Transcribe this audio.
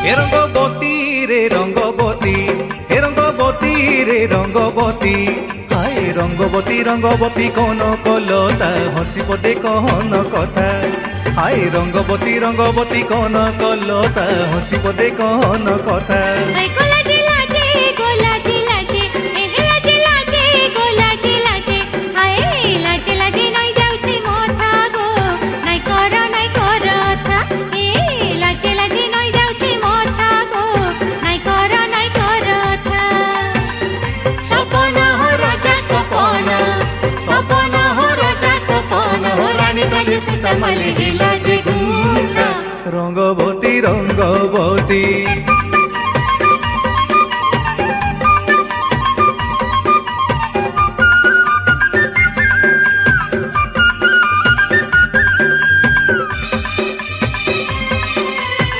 এ রঙ্গবতী রে রঙ্গবতী, এ রঙ্গবতী রে রঙ্গবতী, হায় রঙ্গবতী রঙ্গবতী কোন কলতা হসি পদে কহন কথা, হায় রঙ্গবতী রঙ্গবতী কোন কলতা হসি পদে কহন কথা। রঙ্গবতী রঙ্গবতী